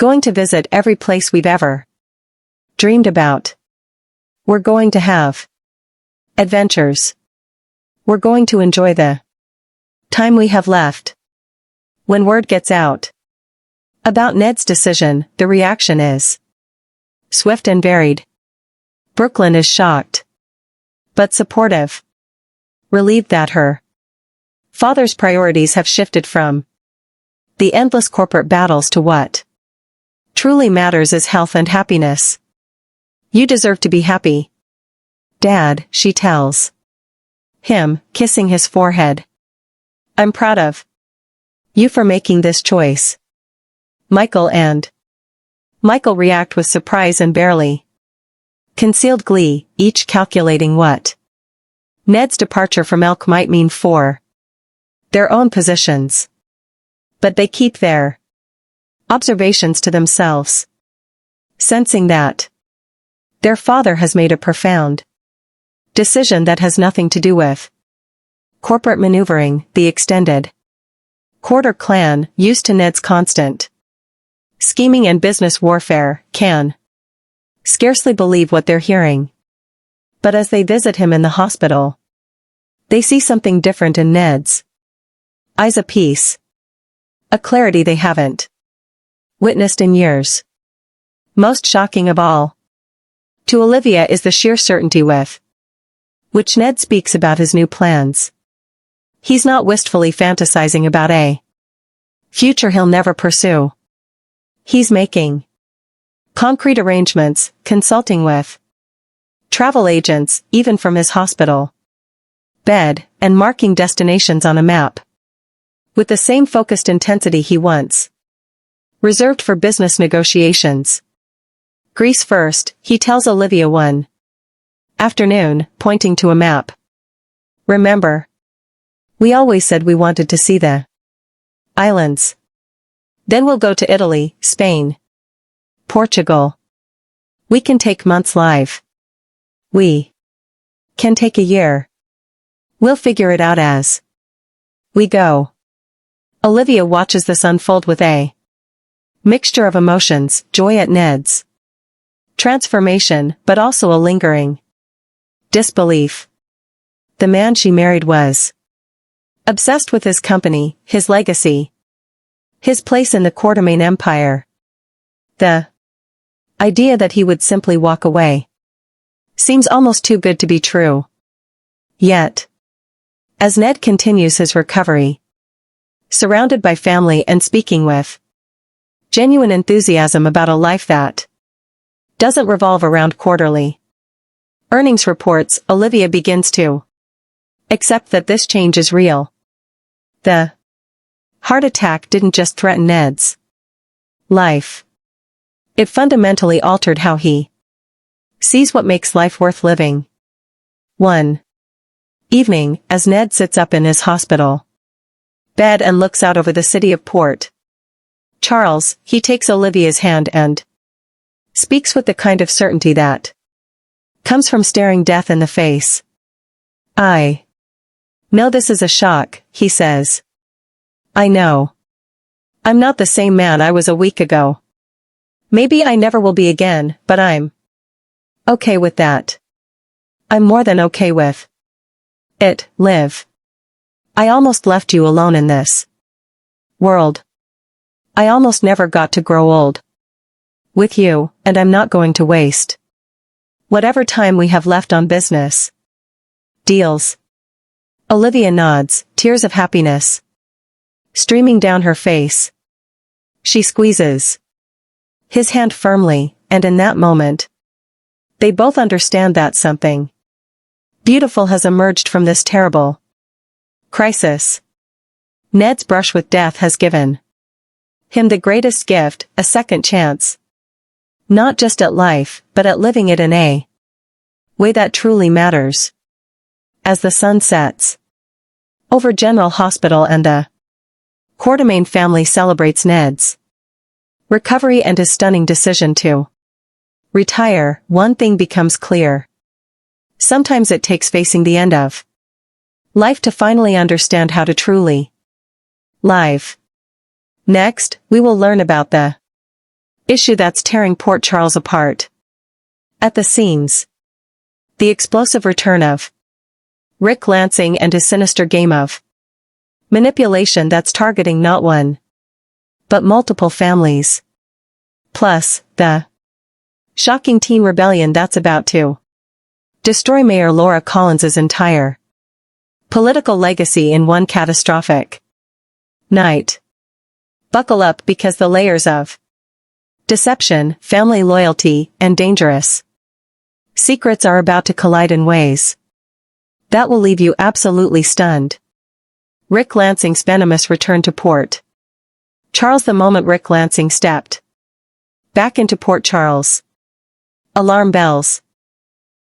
Going to visit every place we've ever dreamed about. We're going to have adventures. We're going to enjoy the time we have left. When word gets out about Ned's decision, the reaction is swift and varied. Brook Lynn is shocked, but supportive, relieved that her father's priorities have shifted from the endless corporate battles to what truly matters is health and happiness. You deserve to be happy, Dad, she tells him, kissing his forehead. I'm proud of you for making this choice. Michael react with surprise and barely concealed glee, each calculating what Ned's departure from Elk might mean for their own positions. But they keep their observations to themselves, sensing that their father has made a profound decision that has nothing to do with corporate maneuvering. The extended Quarter clan, used to Ned's constant scheming and business warfare, can scarcely believe what they're hearing. But as they visit him in the hospital, they see something different in Ned's eyes, a peace, a clarity they haven't witnessed in years. Most shocking of all to Olivia is the sheer certainty with which Ned speaks about his new plans. He's not wistfully fantasizing about a future he'll never pursue. He's making concrete arrangements, consulting with travel agents, even from his hospital bed, and marking destinations on a map with the same focused intensity he once reserved for business negotiations. Greece first, he tells Olivia one afternoon, pointing to a map. Remember, we always said we wanted to see the islands. Then we'll go to Italy, Spain, Portugal. We can take months live. We can take a year. We'll figure it out as we go. Olivia watches this unfold with a mixture of emotions, joy at Ned's transformation, but also a lingering disbelief. The man she married was obsessed with his company, his legacy, his place in the Quartermaine empire. The idea that he would simply walk away seems almost too good to be true. Yet, as Ned continues his recovery, surrounded by family and speaking with genuine enthusiasm about a life that doesn't revolve around quarterly earnings reports, Olivia begins to accept that this change is real. The heart attack didn't just threaten Ned's life. It fundamentally altered how he sees what makes life worth living. One evening, as Ned sits up in his hospital bed and looks out over the city of Port Charles, he takes Olivia's hand and speaks with the kind of certainty that comes from staring death in the face. I know this is a shock, he says. I know. I'm not the same man I was a week ago. Maybe I never will be again, but I'm okay with that. I'm more than okay with it, Liv. I almost left you alone in this world. I almost never got to grow old with you, and I'm not going to waste whatever time we have left on business deals. Olivia nods, tears of happiness streaming down her face. She squeezes his hand firmly, and in that moment, they both understand that something beautiful has emerged from this terrible crisis. Ned's brush with death has given him the greatest gift, a second chance. Not just at life, but at living it in a way that truly matters. As the sun sets over General Hospital and the Quartermaine family celebrates Ned's recovery and his stunning decision to retire, one thing becomes clear. Sometimes it takes facing the end of life to finally understand how to truly live. Next, we will learn about the issue that's tearing Port Charles apart at the seams. The explosive return of Rick Lansing and his sinister game of manipulation that's targeting not one, but multiple families. Plus, the shocking teen rebellion that's about to destroy Mayor Laura Collins's entire political legacy in one catastrophic night. Buckle up, because the layers of deception, family loyalty, and dangerous secrets are about to collide in ways that will leave you absolutely stunned. Rick Lansing's venomous return to Port Charles. The moment Rick Lansing stepped back into Port Charles, alarm bells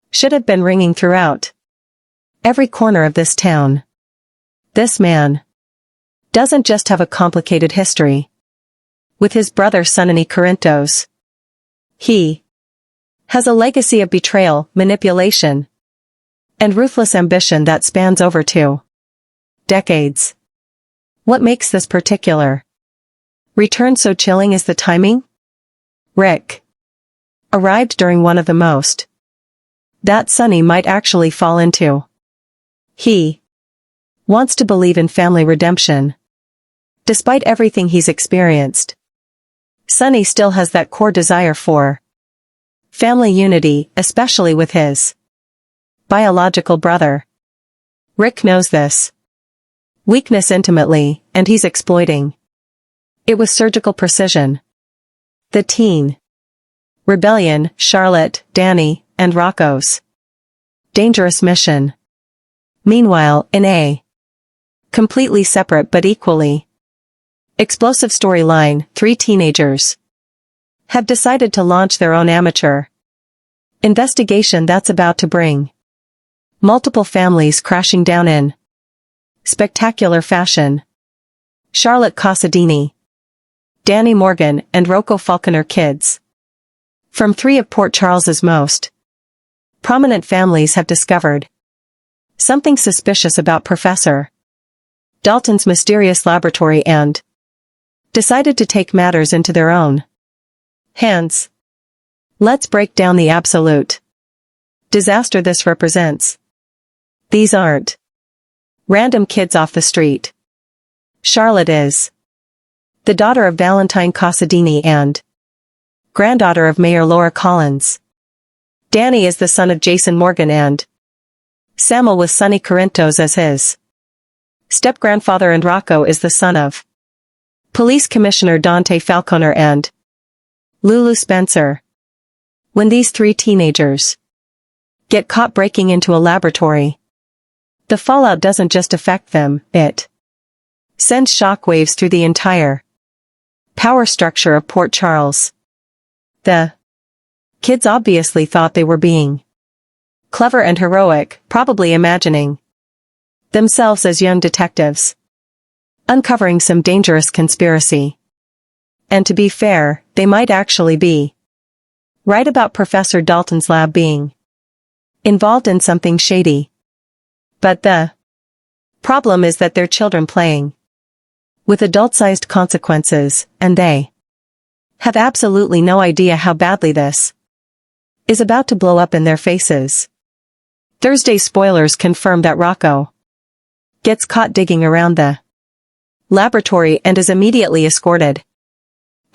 should have been ringing throughout every corner of this town. This man doesn't just have a complicated history with his brother Sonny Corinthos. He has a legacy of betrayal, manipulation, and ruthless ambition that spans over 2 decades. What makes this particular return so chilling is the timing. Rick arrived during one of the most that Sonny might actually fall into. He wants to believe in family redemption. Despite everything he's experienced, Sonny still has that core desire for family unity, especially with his biological brother. Rick knows this weakness intimately, and he's exploiting it with surgical precision. The teen rebellion, Charlotte, Danny, and Rocco's dangerous mission. Meanwhile, in a completely separate but equally explosive storyline, 3 teenagers have decided to launch their own amateur investigation that's about to bring multiple families crashing down in spectacular fashion. Charlotte Casadini, Danny Morgan, and Rocco Falconer, kids from 3 of Port Charles's most prominent families, have discovered something suspicious about Professor Dalton's mysterious laboratory and decided to take matters into their own hands. Let's break down the absolute disaster this represents. These aren't random kids off the street. Charlotte is the daughter of Valentine Casadini and granddaughter of Mayor Laura Collins. Danny is the son of Jason Morgan and Samuel, with Sonny Corinthos as his step-grandfather, and Rocco is the son of Police Commissioner Dante Falconer and Lulu Spencer. When these 3 teenagers get caught breaking into a laboratory, the fallout doesn't just affect them, it sends shockwaves through the entire power structure of Port Charles. The kids obviously thought they were being clever and heroic, probably imagining themselves as young detectives uncovering some dangerous conspiracy. And to be fair, they might actually be right about Professor Dalton's lab being involved in something shady. But the problem is that they're children playing with adult-sized consequences, and they have absolutely no idea how badly this is about to blow up in their faces. Thursday's spoilers confirm that Rocco gets caught digging around the laboratory and is immediately escorted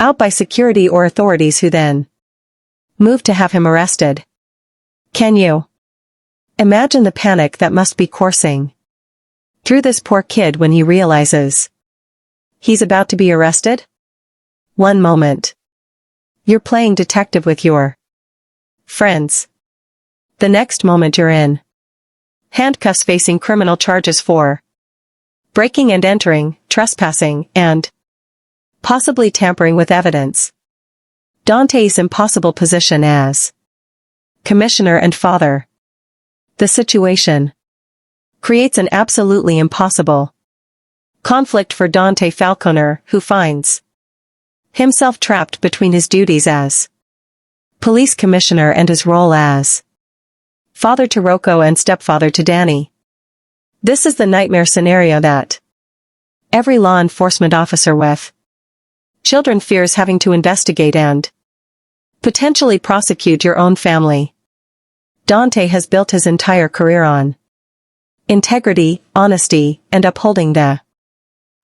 out by security or authorities, who then move to have him arrested. Can you imagine the panic that must be coursing through this poor kid when he realizes he's about to be arrested? One moment you're playing detective with your friends. The next moment you're in handcuffs, facing criminal charges for breaking and entering, trespassing, and possibly tampering with evidence. Dante's impossible position as commissioner and father. The situation creates an absolutely impossible conflict for Dante Falconer, who finds himself trapped between his duties as police commissioner and his role as father to Rocco and stepfather to Danny. This is the nightmare scenario that every law enforcement officer with children fears having to investigate, and Potentially prosecute your own family. Dante has built his entire career on integrity, honesty, and upholding the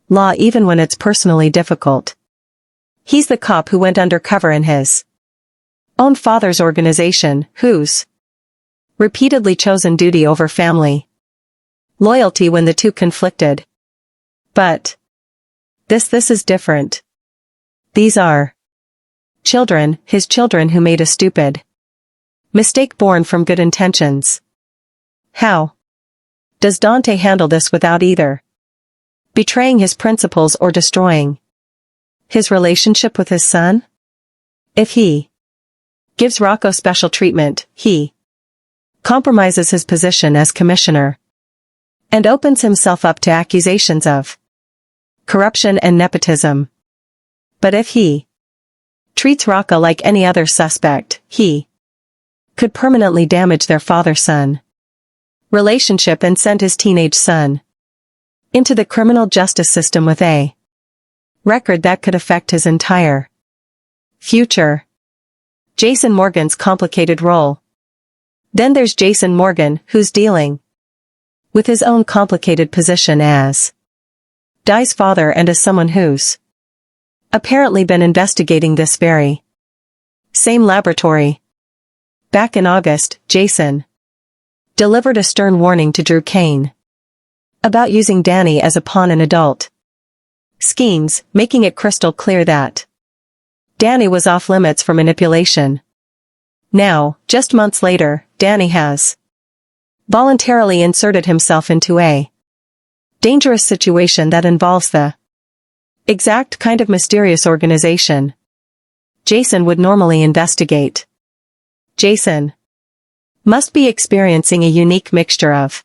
law even when it's personally difficult. He's the cop who went undercover in his own father's organization, who's repeatedly chosen duty over family loyalty when the two conflicted. But this is different. These are children, his children who made a stupid mistake born from good intentions. How does Dante handle this without either betraying his principles or destroying his relationship with his son? If he gives Rocco special treatment, he compromises his position as commissioner and opens himself up to accusations of corruption and nepotism. But if he treats Rocco like any other suspect, he could permanently damage their father-son relationship and send his teenage son into the criminal justice system with a record that could affect his entire future. Jason Morgan's complicated role. Then there's Jason Morgan, who's dealing with his own complicated position as Di's father and as someone who's apparently been investigating this very same laboratory. Back in August, Jason delivered a stern warning to Drew Cain about using Danny as a pawn in adult schemes, making it crystal clear that Danny was off limits for manipulation. Now, just months later, Danny has voluntarily inserted himself into a dangerous situation that involves the exact kind of mysterious organization Jason would normally investigate. Jason must be experiencing a unique mixture of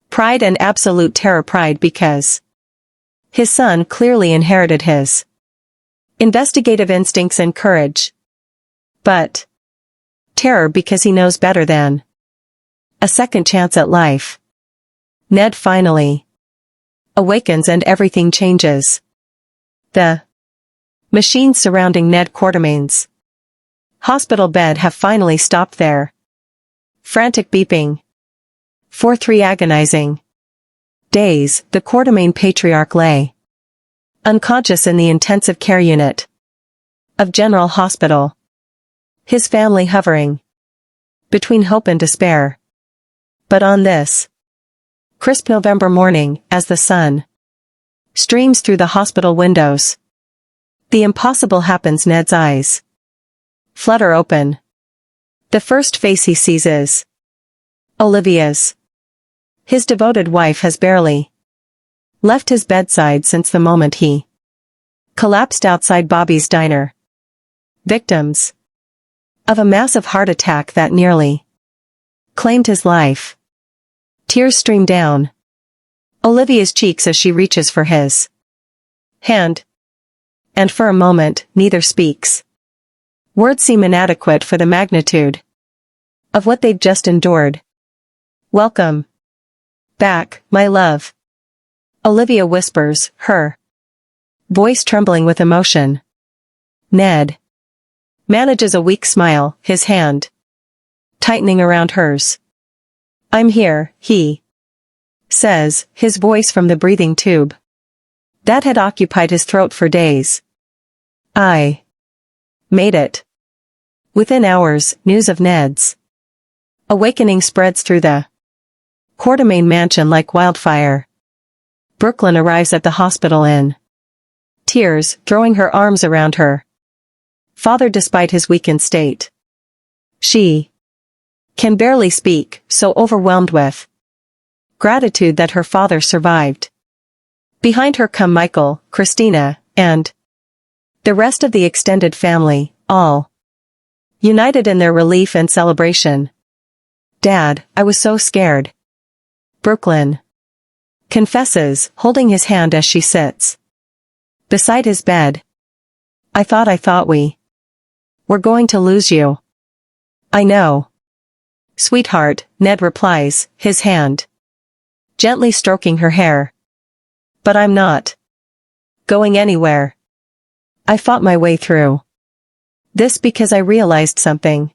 pride and absolute terror. Pride because his son clearly inherited his investigative instincts and courage. But terror because he knows better than a second chance at life. Ned finally awakens and everything changes. The machines surrounding Ned Quartermaine's hospital bed have finally stopped their frantic beeping. For 3 agonizing days, the Quartermaine patriarch lay unconscious in the intensive care unit of General Hospital, his family hovering between hope and despair. But on this crisp November morning, as the sun streams through the hospital windows, the impossible happens. Ned's eyes flutter open. The first face he sees is Olivia's. His devoted wife has barely left his bedside since the moment he collapsed outside Bobby's diner. Victims of a massive heart attack that nearly claimed his life. Tears stream down Olivia's cheeks as she reaches for his hand. And for a moment, neither speaks. Words seem inadequate for the magnitude of what they've just endured. "Welcome back, my love," Olivia whispers, her voice trembling with emotion. Ned manages a weak smile, his hand tightening around hers. "I'm here," he says, his voice from the breathing tube that had occupied his throat for days. "I made it." Within hours, news of Ned's awakening spreads through the Quartermaine mansion like wildfire. Brooklyn arrives at the hospital in tears, throwing her arms around her father despite his weakened state. She can barely speak, so overwhelmed with gratitude that her father survived. Behind her come Michael, Christina, and the rest of the extended family, all united in their relief and celebration. "Dad, I was so scared," Brooklyn confesses, holding his hand as she sits beside his bed. I thought we were going to lose you." "I know, sweetheart," Ned replies, his hand gently stroking her hair. "But I'm not going anywhere. I fought my way through This because I realized something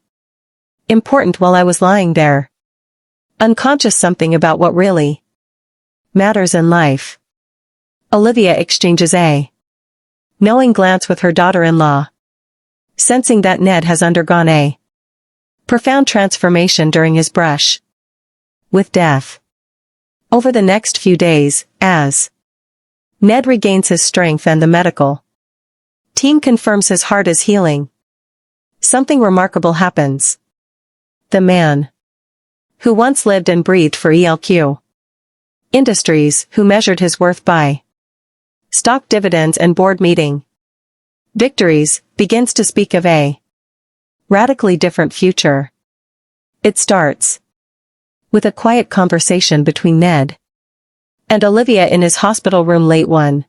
important while I was lying there. Unconscious something about what really matters in life. Olivia exchanges a knowing glance with her daughter-in-law, sensing that Ned has undergone a profound transformation during his brush with death. Over the next few days, as Ned regains his strength and the medical team confirms his heart is healing, something remarkable happens. The man who once lived and breathed for ELQ Industries, who measured his worth by stock dividends and board meeting victories, begins to speak of a radically different future. It starts with a quiet conversation between Ned and Olivia in his hospital room late one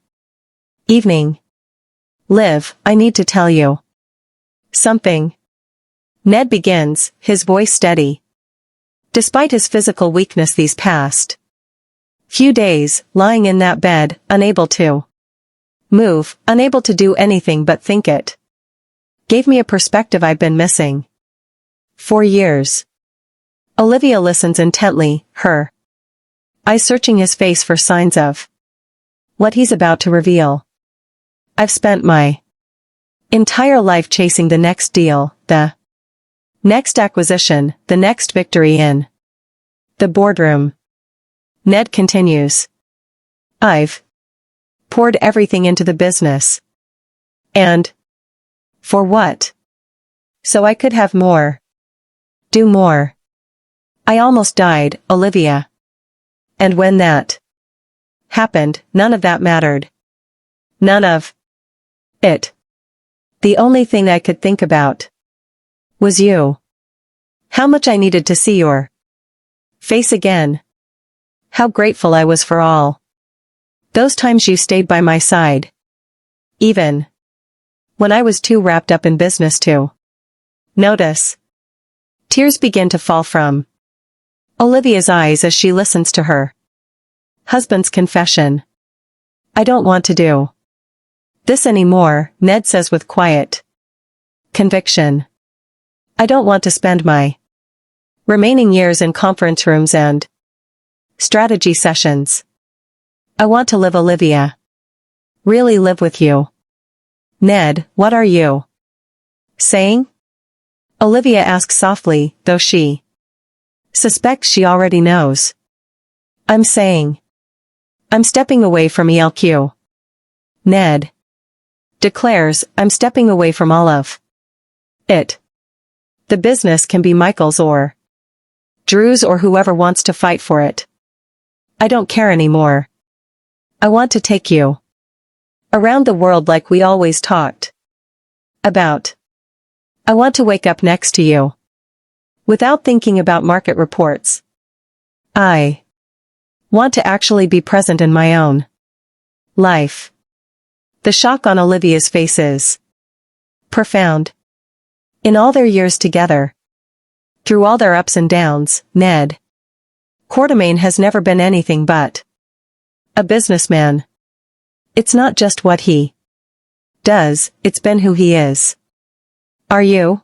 evening. "Liv, I need to tell you something." Ned begins, his voice steady. Despite his physical weakness these past few days, lying in that bed, unable to move, unable to do anything but think, it gave me a perspective I've been missing for years. Olivia listens intently, her eyes searching his face for signs of what he's about to reveal. "I've spent my entire life chasing the next deal, the next acquisition, the next victory in the boardroom." Ned continues. "I've poured everything into the business. And for what? So I could have more. Do more. I almost died, Olivia. And when that happened, none of that mattered. None of it. The only thing I could think about was you. How much I needed to see your face again. How grateful I was for all those times you stayed by my side. Even when I was too wrapped up in business to notice." Tears begin to fall from Olivia's eyes as she listens to her husband's confession. "I don't want to do this anymore," Ned says with quiet conviction. "I don't want to spend my remaining years in conference rooms and strategy sessions. I want to live, Olivia. Really live with you." "Ned, what are you saying?" Olivia asks softly, though she suspects she already knows. "I'm saying I'm stepping away from ELQ." Ned declares, "I'm stepping away from all of it. The business can be Michael's or Drew's or whoever wants to fight for it. I don't care anymore. I want to take you around the world like we always talked about. I want to wake up next to you without thinking about market reports. I want to actually be present in my own life." The shock on Olivia's face is profound. In all their years together, through all their ups and downs, Ned Quartermaine has never been anything but a businessman. It's not just what he does, it's been who he is. "Are you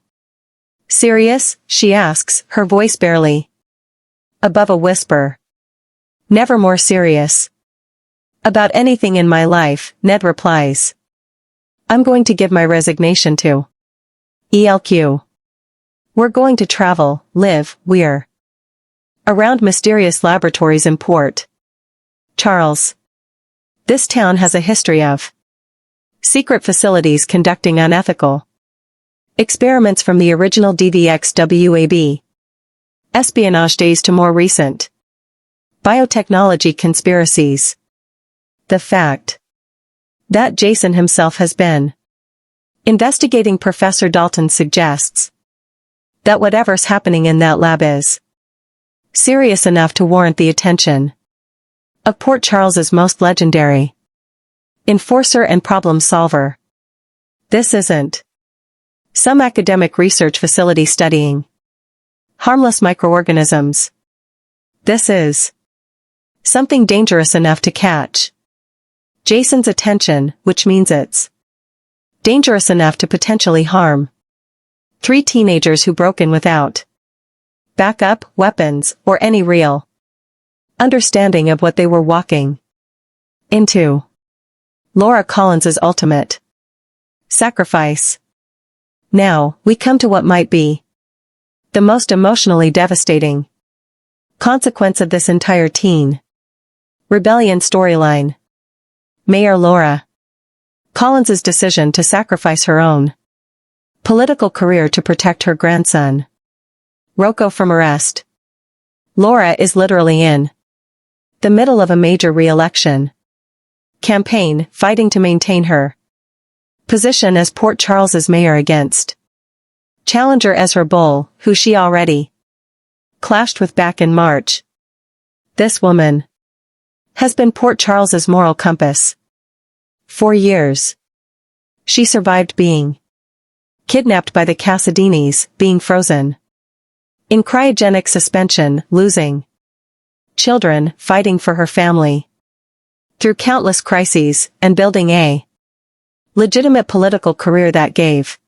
serious?" she asks, her voice barely above a whisper. "Never more serious about anything in my life," Ned replies. "I'm going to give my resignation to ELQ. We're going to travel, live, we're around mysterious laboratories in Port Charles. This town has a history of secret facilities conducting unethical experiments from the original DVXWAB espionage days to more recent biotechnology conspiracies. The fact that Jason himself has been investigating Professor Dalton suggests that whatever's happening in that lab is serious enough to warrant the attention of Port Charles's most legendary enforcer and problem solver. This isn't some academic research facility studying harmless microorganisms. This is something dangerous enough to catch Jason's attention, which means it's dangerous enough to potentially harm 3 teenagers who broke in without backup, weapons, or any real understanding of what they were walking into. Laura Collins's ultimate sacrifice. Now, we come to what might be the most emotionally devastating consequence of this entire teen rebellion storyline. Mayor Laura Collins's decision to sacrifice her own political career to protect her grandson Rocco from arrest. Laura is literally in the middle of a major re-election campaign, fighting to maintain her position as Port Charles's mayor against challenger Ezra Bull, who she already clashed with back in March. This woman has been Port Charles's moral compass for years. She survived being kidnapped by the Casadinis, being frozen in cryogenic suspension, losing children, fighting for her family through countless crises, and building a legitimate political career that gave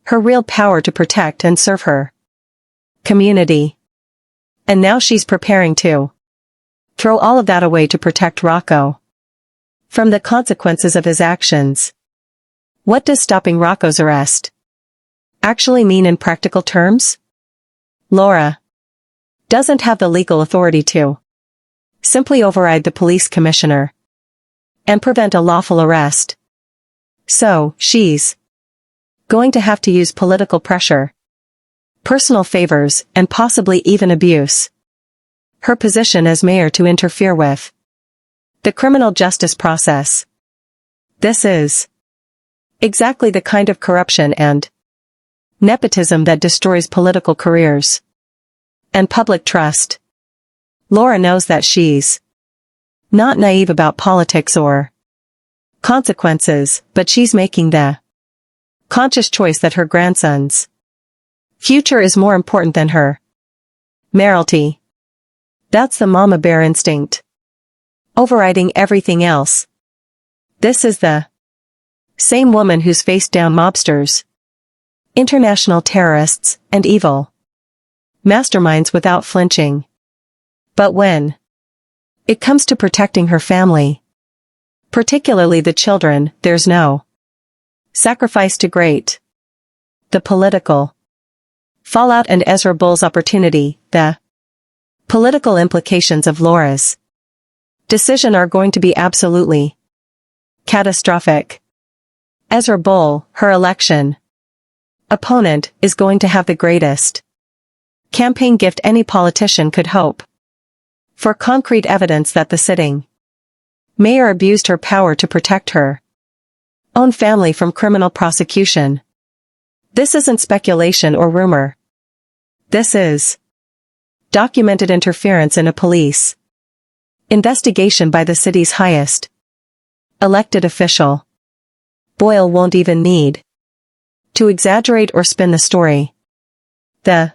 her real power to protect and serve her community. And now she's preparing to throw all of that away to protect Rocco from the consequences of his actions. What does stopping Rocco's arrest actually mean in practical terms? Laura doesn't have the legal authority to simply override the police commissioner and prevent a lawful arrest. So, she's going to have to use political pressure, personal favors, and possibly even abuse her position as mayor to interfere with the criminal justice process. This is exactly the kind of corruption and nepotism that destroys political careers and public trust. Laura knows that she's not naive about politics or consequences, but she's making the conscious choice that her grandson's future is more important than her mayoralty. That's the mama bear instinct overriding everything else. This is the same woman who's faced down mobsters, international terrorists, and evil masterminds without flinching. But when it comes to protecting her family, particularly the children, there's no sacrifice too great. The political fallout and Ezra Bull's opportunity, the political implications of Laura's decision are going to be absolutely catastrophic. Ezra Bull, her election opponent, is going to have the greatest campaign gift any politician could hope for: concrete evidence that the sitting mayor abused her power to protect her own family from criminal prosecution. This isn't speculation or rumor. This is documented interference in a police investigation by the city's highest elected official. Boyle won't even need to exaggerate or spin the story. The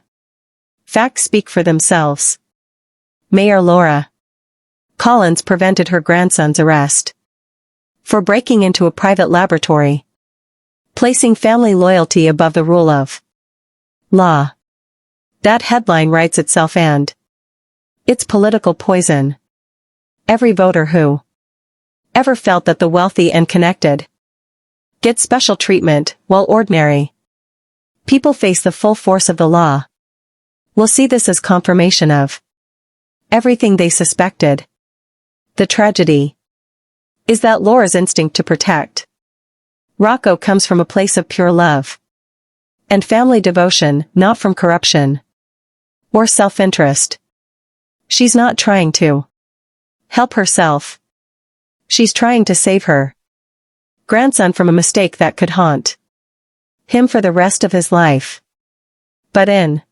facts speak for themselves. Mayor Laura Collins prevented her grandson's arrest for breaking into a private laboratory, placing family loyalty above the rule of law. That headline writes itself, and it's political poison. Every voter who ever felt that the wealthy and connected get special treatment, while ordinary people face the full force of the law, will see this as confirmation of everything they suspected. The tragedy is that Laura's instinct to protect Rocco comes from a place of pure love and family devotion, not from corruption or self-interest. She's not trying to help herself. She's trying to save her grandson from a mistake that could haunt him for the rest of his life. But in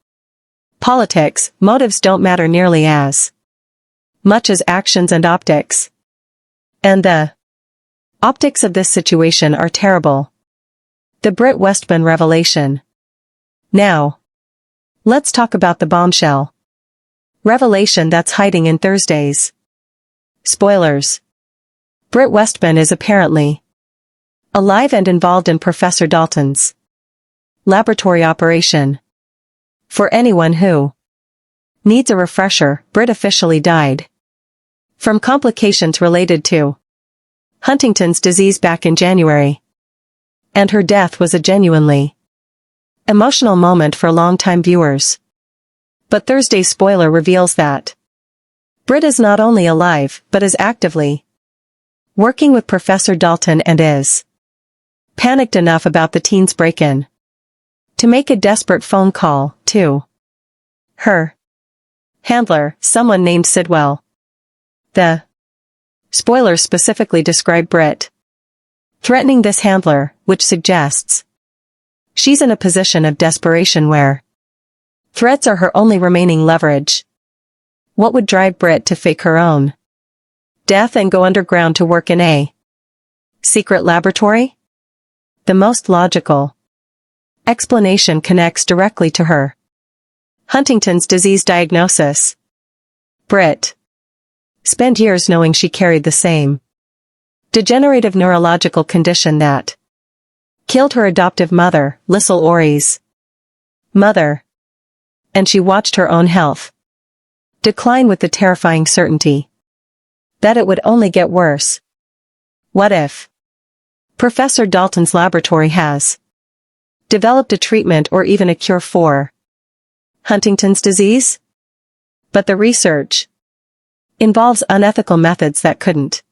politics, motives don't matter nearly as much as actions and optics. And the optics of this situation are terrible. The Britt Westman revelation. Now, let's talk about the bombshell revelation that's hiding in Thursday's spoilers. Britt Westman is apparently alive and involved in Professor Dalton's Laboratory operation. For anyone who needs a refresher, Britt officially died from complications related to Huntington's disease back in January. And her death was a genuinely emotional moment for longtime viewers. But Thursday's spoiler reveals that Britt is not only alive, but is actively working with Professor Dalton and is panicked enough about the teen's break-in to make a desperate phone call to her handler, someone named Sidwell. The spoilers specifically describe Britt threatening this handler, which suggests she's in a position of desperation where threats are her only remaining leverage. What would drive Britt to fake her own death and go underground to work in a secret laboratory? The most logical explanation connects directly to her Huntington's disease diagnosis. Britt spent years knowing she carried the same degenerative neurological condition that killed her adoptive mother, Lissel Ori's mother, and she watched her own health decline with the terrifying certainty that it would only get worse. What if Professor Dalton's laboratory has developed a treatment or even a cure for Huntington's disease? But the research involves unethical methods that couldn't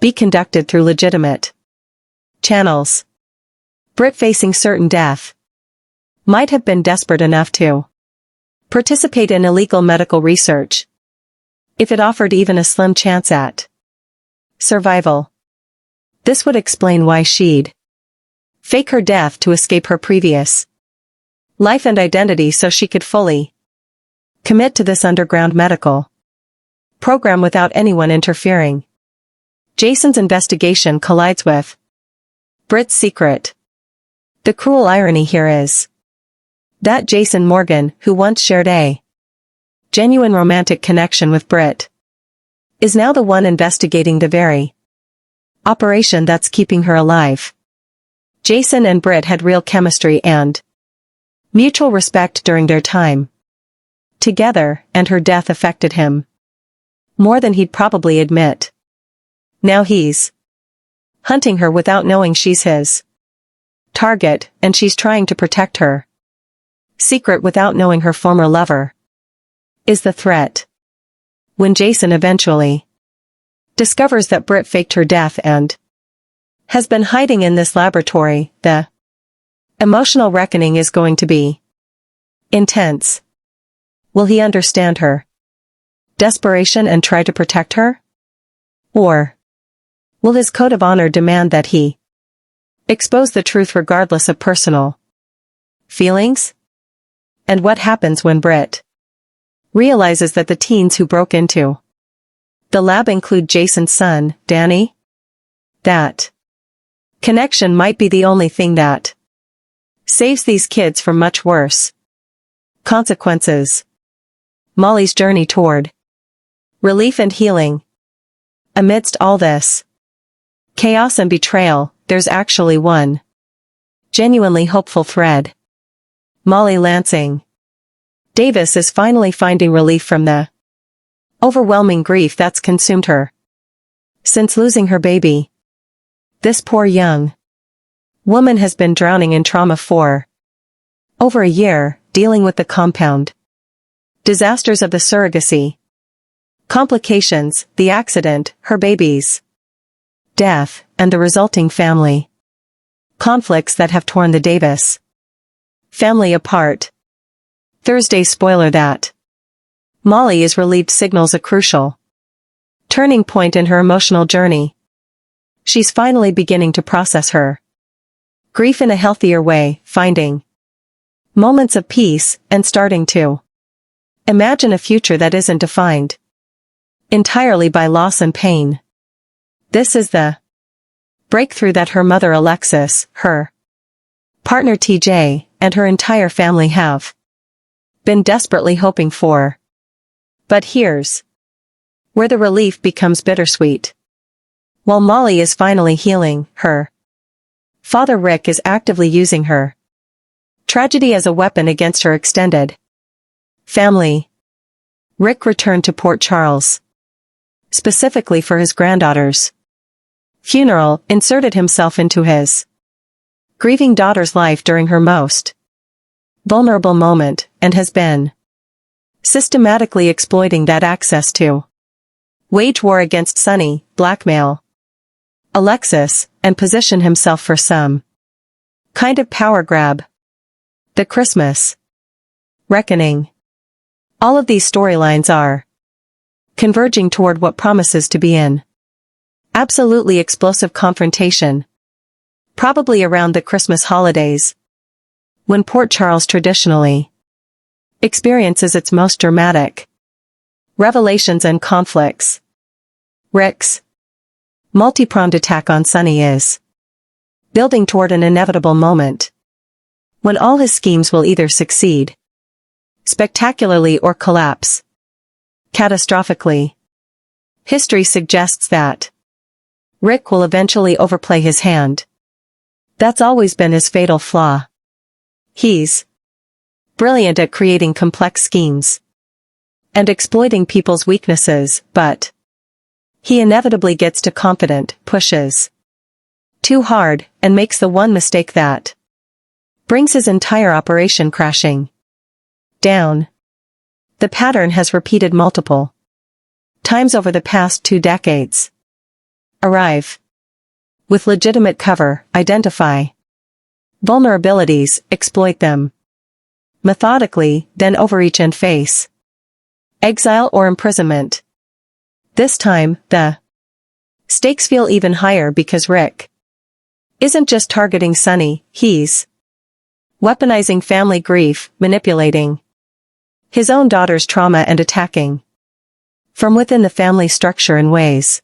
be conducted through legitimate channels. Britt, facing certain death, might have been desperate enough to participate in illegal medical research if it offered even a slim chance at survival. This would explain why she'd fake her death to escape her previous life and identity so she could fully commit to this underground medical program without anyone interfering. Jason's investigation collides with Britt's secret. The cruel irony here is that Jason Morgan, who once shared a genuine romantic connection with Britt, is now the one investigating the very operation that's keeping her alive. Jason and Britt had real chemistry and mutual respect during their time together, and her death affected him more than he'd probably admit. Now he's hunting her without knowing she's his target, and she's trying to protect her secret without knowing her former lover is the threat. When Jason eventually discovers that Britt faked her death and has been hiding in this laboratory, the emotional reckoning is going to be intense. Will he understand her desperation and try to protect her? Or will his code of honor demand that he expose the truth regardless of personal feelings? And what happens when Britt realizes that the teens who broke into the lab include Jason's son, Danny? That connection might be the only thing that saves these kids from much worse consequences. Molly's journey toward relief and healing. Amidst all this chaos and betrayal, there's actually one genuinely hopeful thread. Molly Lansing Davis is finally finding relief from the overwhelming grief that's consumed her since losing her baby. This poor young woman has been drowning in trauma for over a year, dealing with the compound disasters of the surrogacy complications, the accident, her baby's death, and the resulting family conflicts that have torn the Davis family apart. Thursday's spoiler that Molly is relieved signals a crucial turning point in her emotional journey. She's finally beginning to process her grief in a healthier way, finding moments of peace, and starting to imagine a future that isn't defined entirely by loss and pain. This is the breakthrough that her mother Alexis, her partner TJ, and her entire family have been desperately hoping for. But here's where the relief becomes bittersweet. While Molly is finally healing, her father Rick is actively using her Tragedy as a weapon against her extended family. Rick returned to Port Charles, specifically for his granddaughter's funeral, inserted himself into his grieving daughter's life during her most vulnerable moment, and has been systematically exploiting that access to wage war against Sonny, blackmail Alexis, and position himself for some kind of power grab. The Christmas reckoning. All of these storylines are converging toward what promises to be an absolutely explosive confrontation, probably around the Christmas holidays, when Port Charles traditionally experiences its most dramatic revelations and conflicts. Rick's multi-pronged attack on Sonny is building toward an inevitable moment when all his schemes will either succeed spectacularly or collapse catastrophically. History suggests that Rick will eventually overplay his hand. That's always been his fatal flaw. He's brilliant at creating complex schemes and exploiting people's weaknesses, but he inevitably gets too confident, pushes too hard, and makes the one mistake that brings his entire operation crashing down. The pattern has repeated multiple times over the past 2 decades. Arrive with legitimate cover, identify vulnerabilities, exploit them methodically, then overreach and face exile or imprisonment. This time, the stakes feel even higher because Rick isn't just targeting Sonny, he's weaponizing family grief, manipulating his own daughter's trauma and attacking from within the family structure in ways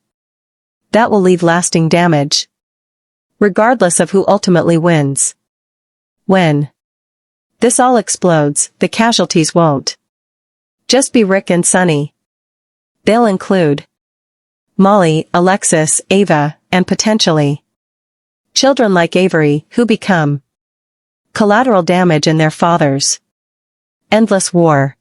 that will leave lasting damage, regardless of who ultimately wins. When this all explodes, the casualties won't just be Rick and Sonny. They'll include Molly, Alexis, Ava, and potentially children like Avery, who become collateral damage in their father's endless war.